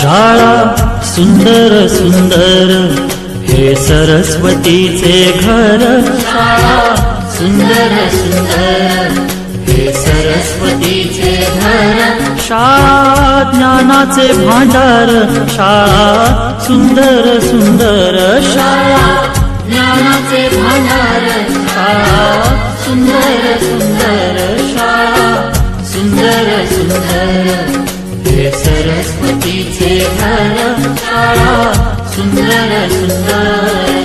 शाळा सुंदर सुंदर हे सरस्वतीचे घर। शाळा सुंदर सुंदर हे सरस्वतीचे घर। शाळा ज्ञानाचे भांडार। शाळा सुंदर सुंदर शाळा ज्ञानाचे भांडार। शाळा सुंदर सुंदर शाळा सुंदर सुंदर हे सरस्वतीचे घर। शाळा सुंदर सुंदर।